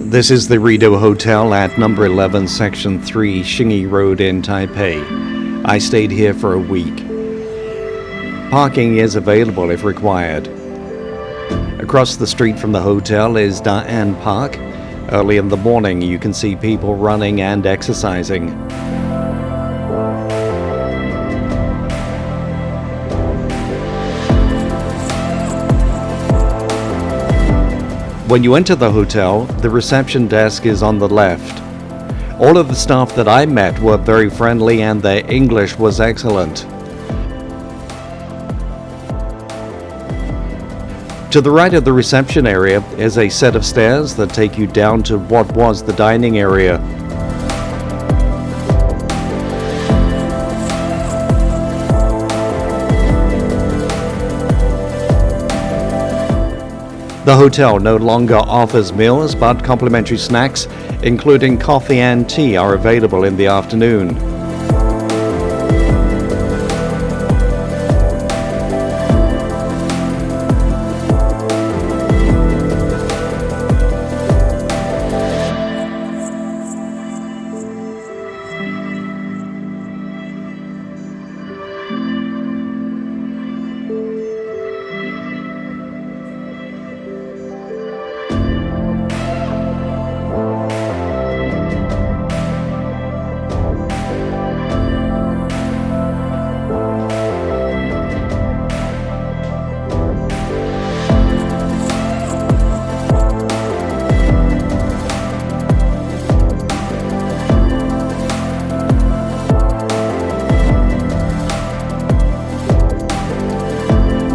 This is the Rido Hotel at number 11, Section 3, Xinyi Road in Taipei. I stayed here for a week. Parking is available if required. Across the street from the hotel is Taiwan Park. Early in the morning, you can see people running and exercising. When you enter the hotel, the reception desk is on the left. All of the staff that I met were very friendly and their English was excellent. To the right of the reception area is a set of stairs that take you down to what was the dining area. The hotel no longer offers meals, but complimentary snacks, including coffee and tea, are available in the afternoon.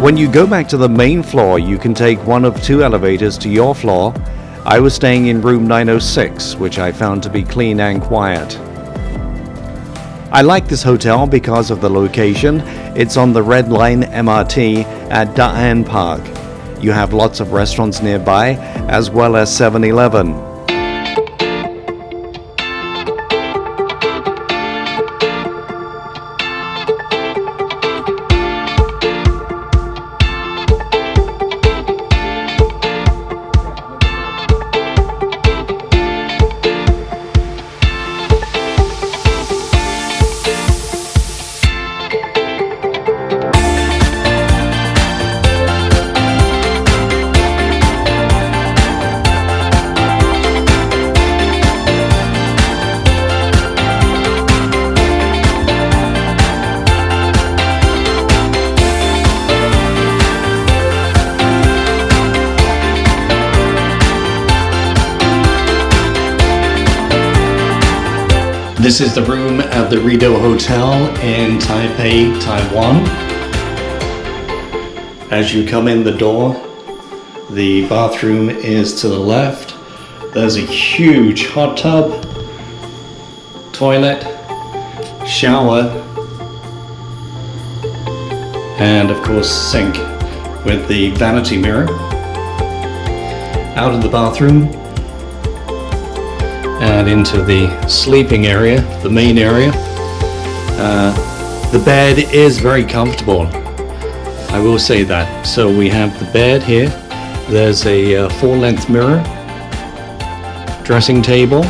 When you go back to the main floor, you can take one of two elevators to your floor. I was staying in room 906, which I found to be clean and quiet. I like this hotel because of the location. It's on the Red Line MRT at Taiwan Park. You have lots of restaurants nearby, as well as 7-Eleven. This is the room at the Rido Hotel in Taipei, Taiwan. As you come in the door, the bathroom is to the left. There's a huge hot tub, toilet, shower, and of course sink with the vanity mirror. Out of the bathroom and into the sleeping area, the main area. The bed is very comfortable, I will say that. So we have the bed here. There's a full-length mirror, dressing table,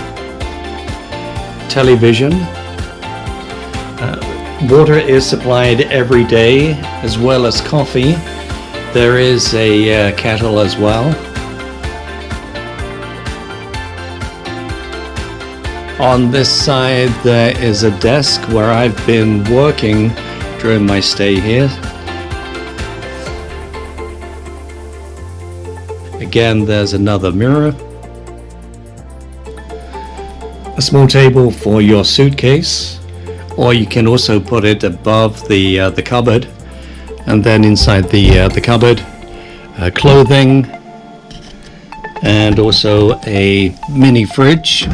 television. Water is supplied every day, as well as coffee. There is a kettle as well. On this side there is a desk where I've been working during my stay here. Again, there's another mirror. A small table for your suitcase, or you can also put it above the cupboard, and then inside the cupboard, clothing, and also a mini fridge.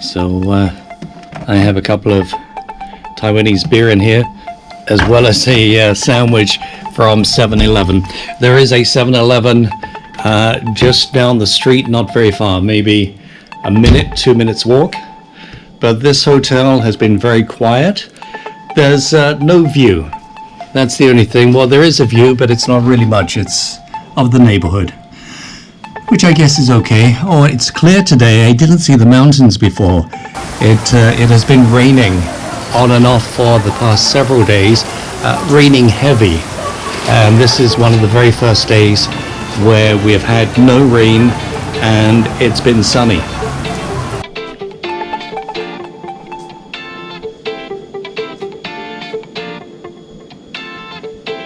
So I have a couple of Taiwanese beer in here, as well as a sandwich from 7-Eleven. There is a 7-Eleven just down the street, not very far, maybe a minute, 2 minutes walk. But this hotel has been very quiet. There's no view. That's the only thing. Well, there is a view, but it's not really much. It's of the neighborhood. which I guess is okay. Oh, it's clear today. I didn't see the mountains before. It has been raining on and off for the past several days, raining heavy. And this is one of the very first days where we have had no rain and it's been sunny.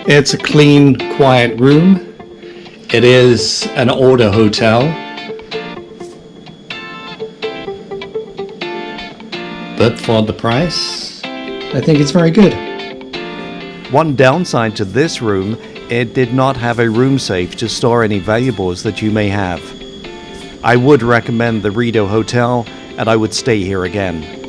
It's a clean, quiet room. It is an order hotel. But for the price, I think it's very good. One downside to this room, it did not have a room safe to store any valuables that you may have. I would recommend the Rido Hotel, and I would stay here again.